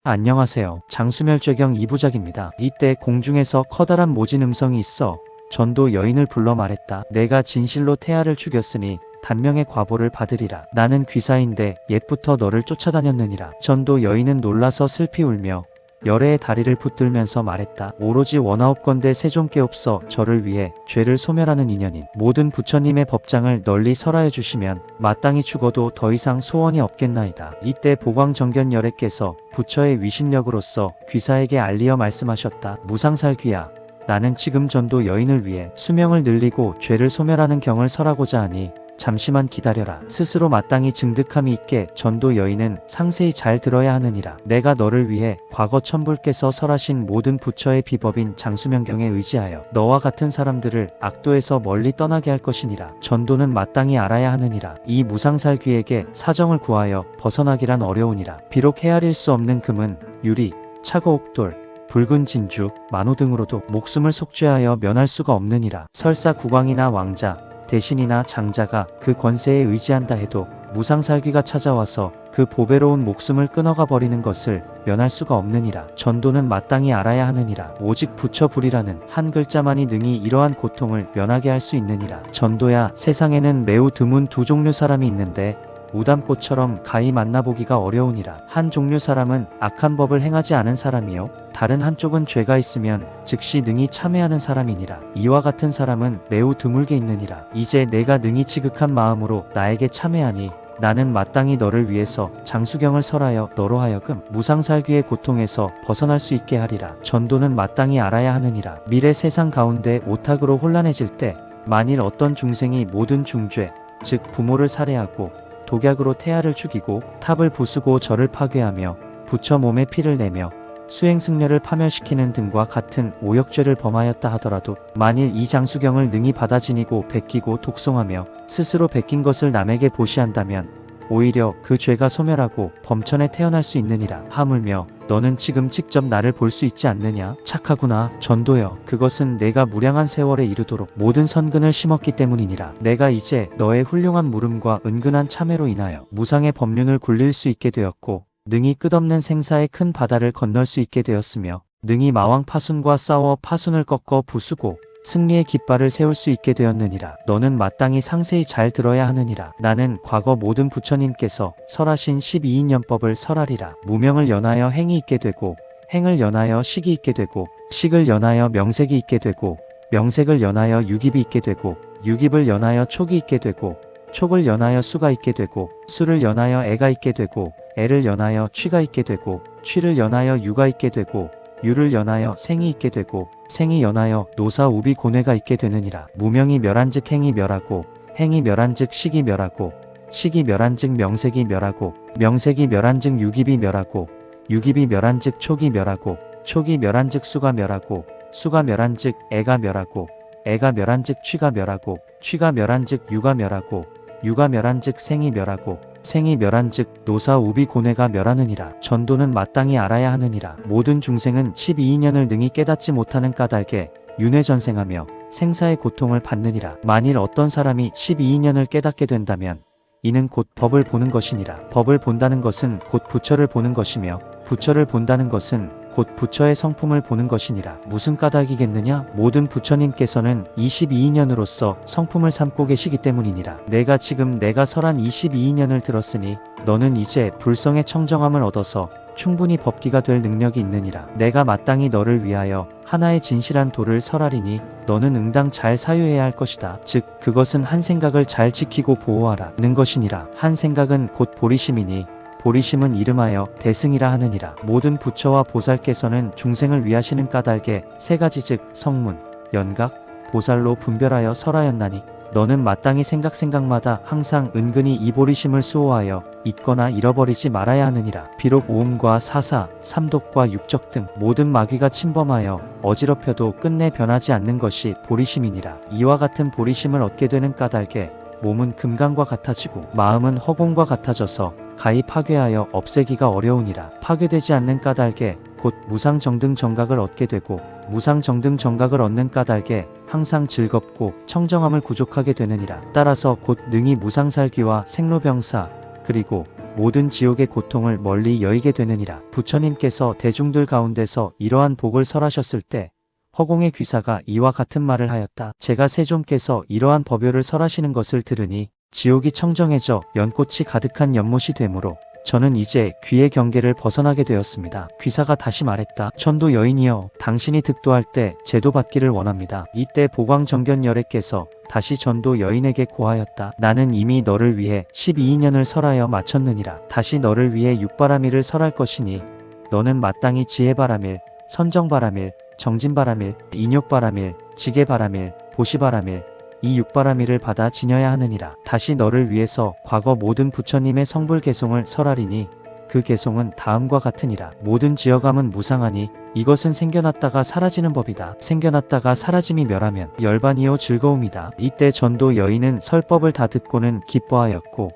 안녕하세요. 장수멸죄경 2부작입니다. 이때 공중에서 커다란 모진 음성이 있어 전도 여인을 불러 말했다. 내가 진실로 태아를 죽였으니 단명의 과보를 받으리라. 나는 귀사인데 옛부터 너를 쫓아다녔느니라. 전도 여인은 놀라서 슬피 울며 열애의 다리를 붙들면서 말했다. 오로지 원하옵건대 세존께옵서 저를 위해 죄를 소멸하는 인연인 모든 부처님의 법장을 널리 설하여 주시면 마땅히 죽어도 더 이상 소원이 없겠나이다. 이때 보광정견열애께서 부처의 위신력으로서 귀사에게 알리어 말씀하셨다. 무상살귀야, 나는 지금 전도 여인을 위해 수명을 늘리고 죄를 소멸하는 경을 설하고자 하니 잠시만 기다려라. 스스로 마땅히 증득함이 있게 전도 여인은 상세히 잘 들어야 하느니라. 내가 너를 위해 과거 천불께서 설하신 모든 부처의 비법인 장수명경에 의지하여 너와 같은 사람들을 악도에서 멀리 떠나게 할 것이니라. 전도는 마땅히 알아야 하느니라. 이 무상살귀에게 사정을 구하여 벗어나기란 어려우니라. 비록 헤아릴 수 없는 금은 유리, 차고옥돌, 붉은 진주, 만호 등으로도 목숨을 속죄하여 면할 수가 없느니라. 설사 국왕이나 왕자, 대신이나 장자가 그 권세에 의지한다 해도 무상살귀가 찾아와서 그 보배로운 목숨을 끊어가 버리는 것을 면할 수가 없느니라. 전도는 마땅히 알아야 하느니라. 오직 부처불이라는 한 글자만이 능히 이러한 고통을 면하게 할 수 있느니라. 전도야, 세상에는 매우 드문 두 종류 사람이 있는데 우담꽃처럼 가히 만나보기가 어려우니라. 한 종류 사람은 악한 법을 행하지 않은 사람이요, 다른 한쪽은 죄가 있으면 즉시 능히 참회하는 사람이니라. 이와 같은 사람은 매우 드물게 있느니라. 이제 내가 능히 지극한 마음으로 나에게 참회하니 나는 마땅히 너를 위해서 장수경을 설하여 너로 하여금 무상살귀의 고통에서 벗어날 수 있게 하리라. 전도는 마땅히 알아야 하느니라. 미래 세상 가운데 오탁으로 혼란해질 때 만일 어떤 중생이 모든 중죄, 즉 부모를 살해하고 독약으로 태아를 죽이고 탑을 부수고 절을 파괴하며 부처 몸에 피를 내며 수행승려를 파멸시키는 등과 같은 오역죄를 범하였다 하더라도 만일 이 장수경을 능히 받아 지니고 베끼고 독송하며 스스로 베낀 것을 남에게 보시한다면 오히려 그 죄가 소멸하고 범천에 태어날 수 있느니라. 하물며 너는 지금 직접 나를 볼 수 있지 않느냐? 착하구나. 전도여, 그것은 내가 무량한 세월에 이르도록 모든 선근을 심었기 때문이니라. 내가 이제 너의 훌륭한 물음과 은근한 참회로 인하여 무상의 법륜을 굴릴 수 있게 되었고 능히 끝없는 생사의 큰 바다를 건널 수 있게 되었으며 능히 마왕 파순과 싸워 파순을 꺾어 부수고 승리의 깃발을 세울 수 있게 되었느니라. 너는 마땅히 상세히 잘 들어야 하느니라. 나는 과거 모든 부처님께서 설하신 12인연법을 설하리라. 무명을 연하여 행이 있게 되고 행을 연하여 식이 있게 되고 식을 연하여 명색이 있게 되고 명색을 연하여 유깁이 있게 되고 유깁을 연하여 촉이 있게 되고 촉을 연하여 수가 있게 되고 수를 연하여 애가 있게 되고 애를 연하여 취가 있게 되고 취를 연하여 유가 있게 되고 유를 연하여 생이 있게 되고 생이 연하여 노사 우비 고뇌가 있게 되느니라. 무명이 멸한즉 행이 멸하고 행이 멸한즉 식이 멸하고 식이 멸한즉 명색이 멸하고 명색이 멸한즉 유깁이 멸하고 유깁이 멸한즉 촉이 멸하고 촉이 멸한즉 수가 멸하고 수가 멸한즉 애가 멸하고 애가 멸한즉 취가 멸하고 취가 멸한즉 유가 멸하고 유가 멸한즉 생이 멸하고 생이 멸한즉 노사 우비 고뇌가 멸하느니라. 전도는 마땅히 알아야 하느니라. 모든 중생은 12인연을 능히 깨닫지 못하는 까닭에 윤회전생하며 생사의 고통을 받느니라. 만일 어떤 사람이 12인연을 깨닫게 된다면 이는 곧 법을 보는 것이니라. 법을 본다는 것은 곧 부처를 보는 것이며 부처를 본다는 것은 곧 부처의 성품을 보는 것이니라. 무슨 까닭이겠느냐? 모든 부처님께서는 22인연으로서 성품을 삼고 계시기 때문이니라. 내가 지금 내가 설한 22인연을 들었으니 너는 이제 불성의 청정함을 얻어서 충분히 법기가 될 능력이 있느니라. 내가 마땅히 너를 위하여 하나의 진실한 도를 설하리니 너는 응당 잘 사유해야 할 것이다. 즉 그것은 한 생각을 잘 지키고 보호하라 는 것이니라. 한 생각은 곧 보리심이니 보리심은 이름하여 대승이라 하느니라. 모든 부처와 보살께서는 중생을 위하시는 까닭에 세 가지 즉 성문, 연각, 보살로 분별하여 설하였나니 너는 마땅히 생각마다 항상 은근히 이 보리심을 수호하여 잊거나 잃어버리지 말아야 하느니라. 비록 오음과 사사, 삼독과 육적 등 모든 마귀가 침범하여 어지럽혀도 끝내 변하지 않는 것이 보리심이니라. 이와 같은 보리심을 얻게 되는 까닭에 몸은 금강과 같아지고 마음은 허공과 같아져서 가히 파괴하여 없애기가 어려우니라. 파괴되지 않는 까닭에 곧 무상정등 정각을 얻게 되고 무상정등 정각을 얻는 까닭에 항상 즐겁고 청정함을 구족하게 되느니라. 따라서 곧 능히 무상살기와 생로병사 그리고 모든 지옥의 고통을 멀리 여의게 되느니라. 부처님께서 대중들 가운데서 이러한 복을 설하셨을 때 허공의 귀사가 이와 같은 말을 하였다. 제가 세존께서 이러한 법요를 설하시는 것을 들으니 지옥이 청정해져 연꽃이 가득한 연못이 되므로 저는 이제 귀의 경계를 벗어나게 되었습니다. 귀사가 다시 말했다. 전도 여인이여, 당신이 득도할 때 제도 받기를 원합니다. 이때 보광정견열애께서 다시 전도 여인에게 고하였다. 나는 이미 너를 위해 12인연을 설하여 마쳤느니라. 다시 너를 위해 육바라밀을 설할 것이니 너는 마땅히 지혜바라밀, 선정바라밀, 정진바라밀, 인욕바라밀, 지게바라밀, 보시바라밀, 이 육바라밀을 받아 지녀야 하느니라. 다시 너를 위해서 과거 모든 부처님의 성불 개송을 설하리니 그 개송은 다음과 같으니라. 모든 지어감은 무상하니 이것은 생겨났다가 사라지는 법이다. 생겨났다가 사라짐이 멸하면 열반이요 즐거움이다. 이때 전도 여인은 설법을 다 듣고는 기뻐하였고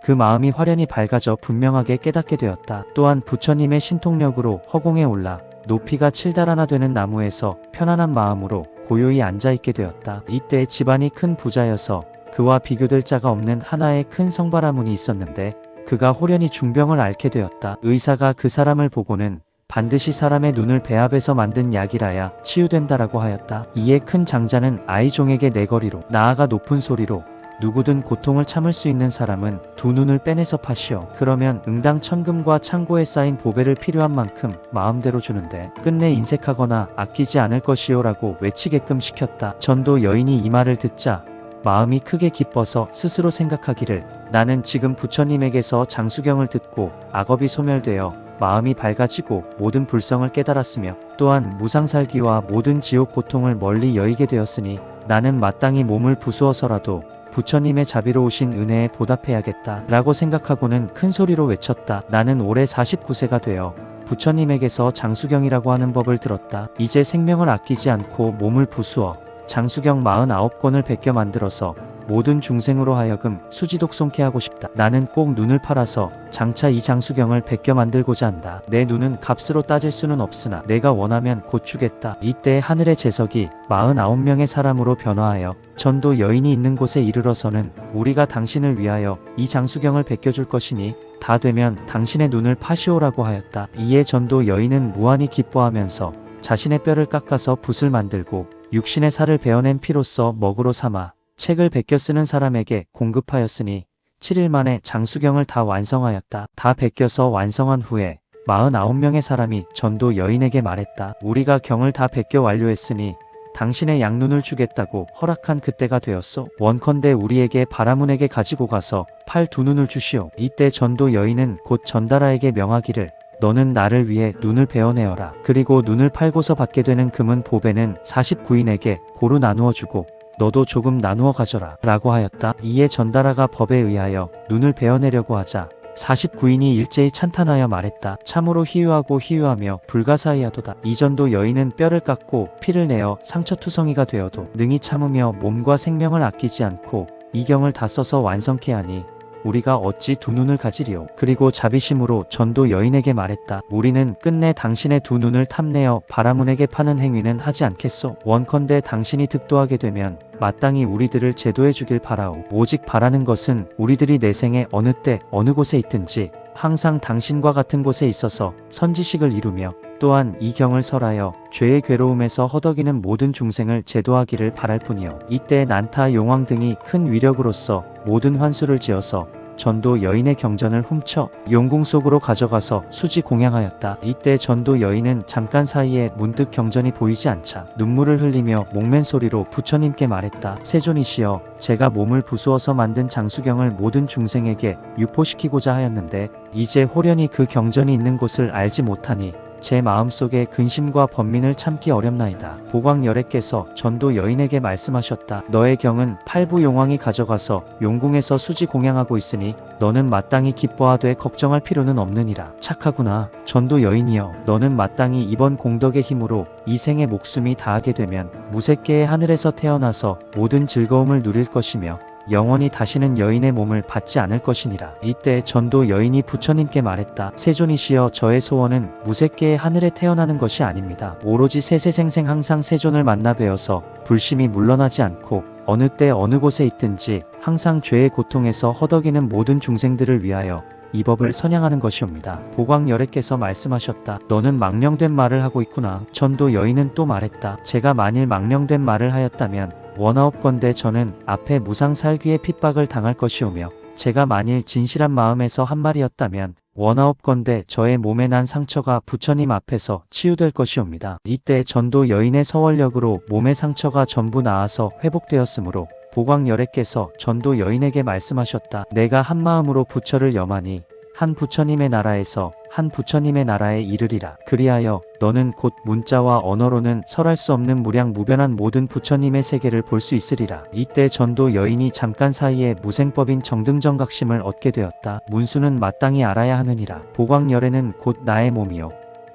그 마음이 화련히 밝아져 분명하게 깨닫게 되었다. 또한 부처님의 신통력으로 허공에 올라 높이가 7달 되는 나무에서 편안한 마음으로 고요히 앉아있게 되었다. 이때 집안이 큰 부자여서 그와 비교될 자가 없는 하나의 큰 성바라문이 있었는데 그가 호련히 중병을 앓게 되었다. 의사가 그 사람을 보고는 반드시 사람의 눈을 배합해서 만든 약이라야 치유된다라고 하였다. 이에 큰 장자는 아이종에게 내거리로 나아가 높은 소리로 누구든 고통을 참을 수 있는 사람은 두 눈을 빼내서 파시오. 그러면 응당 천금과 창고에 쌓인 보배를 필요한 만큼 마음대로 주는데 끝내 인색하거나 아끼지 않을 것이오 라고 외치게끔 시켰다. 전도 여인이 이 말을 듣자 마음이 크게 기뻐서 스스로 생각하기를 나는 지금 부처님에게서 장수경을 듣고 악업이 소멸되어 마음이 밝아지고 모든 불성을 깨달았으며 또한 무상살기와 모든 지옥 고통을 멀리 여의게 되었으니 나는 마땅히 몸을 부수어서라도 부처님의 자비로우신 은혜에 보답해야겠다 라고 생각하고는 큰 소리로 외쳤다. 나는 올해 49세가 되어 부처님에게서 장수경이라고 하는 법을 들었다. 이제 생명을 아끼지 않고 몸을 부수어 장수경 49권을 베껴 만들어서 모든 중생으로 하여금 수지독송케 하고 싶다. 나는 꼭 눈을 팔아서 장차 이 장수경을 베껴 만들고자 한다. 내 눈은 값으로 따질 수는 없으나 내가 원하면 곧 주겠다. 이때 하늘의 재석이 49명의 사람으로 변화하여 전도 여인이 있는 곳에 이르러서는 우리가 당신을 위하여 이 장수경을 베껴줄 것이니 다 되면 당신의 눈을 파시오라고 하였다. 이에 전도 여인은 무한히 기뻐하면서 자신의 뼈를 깎아서 붓을 만들고 육신의 살을 베어낸 피로써 먹으로 삼아 책을 베껴 쓰는 사람에게 공급하였으니 7일 만에 장수경을 다 완성하였다. 다 베껴서 완성한 후에 49명의 사람이 전도 여인에게 말했다. 우리가 경을 다 베껴 완료했으니 당신의 양눈을 주겠다고 허락한 그때가 되었소. 원컨대 우리에게 바라문에게 가지고 가서 팔 두 눈을 주시오. 이때 전도 여인은 곧 전다라에게 명하기를 너는 나를 위해 눈을 베어내어라. 그리고 눈을 팔고서 받게 되는 금은 보배는 49인에게 고루 나누어 주고 너도 조금 나누어 가져라 라고 하였다. 이에 전다라가 법에 의하여 눈을 베어내려고 하자 49인이 일제히 찬탄하여 말했다. 참으로 희유하고 희유하며 불가사의하도다. 이전도 여인은 뼈를 깎고 피를 내어 상처투성이가 되어도 능히 참으며 몸과 생명을 아끼지 않고 이 경을 다 써서 완성케 하니 우리가 어찌 두 눈을 가지리오. 그리고 자비심으로 전도 여인에게 말했다. 우리는 끝내 당신의 두 눈을 탐내어 바라문에게 파는 행위는 하지 않겠소. 원컨대 당신이 득도하게 되면 마땅히 우리들을 제도해 주길 바라오. 오직 바라는 것은 우리들이 내 생에 어느 때 어느 곳에 있든지 항상 당신과 같은 곳에 있어서 선지식을 이루며 또한 이 경을 설하여 죄의 괴로움에서 허덕이는 모든 중생을 제도하기를 바랄 뿐이요. 이때 난타 용왕 등이 큰 위력으로서 모든 환수를 지어서 전도 여인의 경전을 훔쳐 용궁 속으로 가져가서 수지 공양하였다. 이때 전도 여인은 잠깐 사이에 문득 경전이 보이지 않자 눈물을 흘리며 목맨 소리로 부처님께 말했다. 세존이시여, 제가 몸을 부수어서 만든 장수경을 모든 중생에게 유포시키고자 하였는데 이제 호련히 그 경전이 있는 곳을 알지 못하니 제 마음속에 근심과 번민을 참기 어렵나이다. 보광열애께서 전도 여인에게 말씀하셨다. 너의 경은 팔부 용왕이 가져가서 용궁에서 수지 공양하고 있으니 너는 마땅히 기뻐하되 걱정할 필요는 없느니라. 착하구나. 전도 여인이여, 너는 마땅히 이번 공덕의 힘으로 이 생의 목숨이 다하게 되면 무색계의 하늘에서 태어나서 모든 즐거움을 누릴 것이며 영원히 다시는 여인의 몸을 받지 않을 것이니라. 이때 전도 여인이 부처님께 말했다. 세존이시여, 저의 소원은 무색계의 하늘에 태어나는 것이 아닙니다. 오로지 세세생생 항상 세존을 만나 뵈어서 불심이 물러나지 않고 어느 때 어느 곳에 있든지 항상 죄의 고통에서 허덕이는 모든 중생들을 위하여 이 법을 선양하는 것이옵니다. 보광열애께서 말씀하셨다. 너는 망령된 말을 하고 있구나. 전도 여인은 또 말했다. 제가 만일 망령된 말을 하였다면 원하옵건대 저는 앞에 무상살귀의 핍박을 당할 것이오며 제가 만일 진실한 마음에서 한 말이었다면 원하옵건대 저의 몸에 난 상처가 부처님 앞에서 치유될 것이옵니다. 이때 전도 여인의 서원력으로 몸의 상처가 전부 나아서 회복되었으므로 보광열애께서 전도 여인에게 말씀하셨다. 내가 한 마음으로 부처를 염하니 한 부처님의 나라에서 한 부처님의 나라에 이르리라. 그리하여 너는 곧 문자와 언어로는 설할 수 없는 무량무변한 모든 부처님의 세계를 볼 수 있으리라. 이때 전도 여인이 잠깐 사이에 무생법인 정등정각심을 얻게 되었다. 문수는 마땅히 알아야 하느니라. 보광열애는 곧 나의 몸이요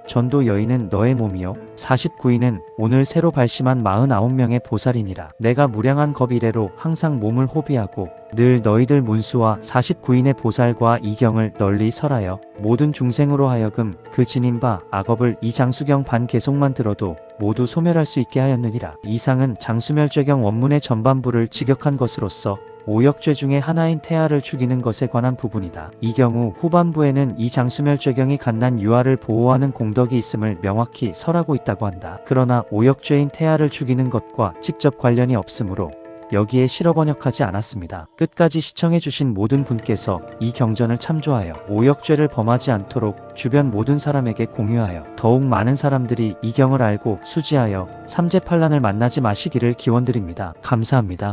전도 여인은 너의 몸이요 49인은 오늘 새로 발심한 49명의 보살이니라. 내가 무량한 겁 이래로 항상 몸을 호비하고 늘 너희들 문수와 49인의 보살과 이경을 널리 설하여 모든 중생으로 하여금 그 지닌 바 악업을 이 장수경 반 개송만 들어도 모두 소멸할 수 있게 하였느니라. 이상은 장수멸죄경 원문의 전반부를 직역한 것으로서 오역죄 중에 하나인 태아를 죽이는 것에 관한 부분이다. 이 경우 후반부에는 이 장수멸죄경이 갓난 유아를 보호하는 공덕이 있음을 명확히 설하고 있다고 한다. 그러나 오역죄인 태아를 죽이는 것과 직접 관련이 없으므로 여기에 실어 번역하지 않았습니다. 끝까지 시청해주신 모든 분께서 이 경전을 참조하여 오역죄를 범하지 않도록 주변 모든 사람에게 공유하여 더욱 많은 사람들이 이 경을 알고 수지하여 삼재팔란을 만나지 마시기를 기원드립니다. 감사합니다.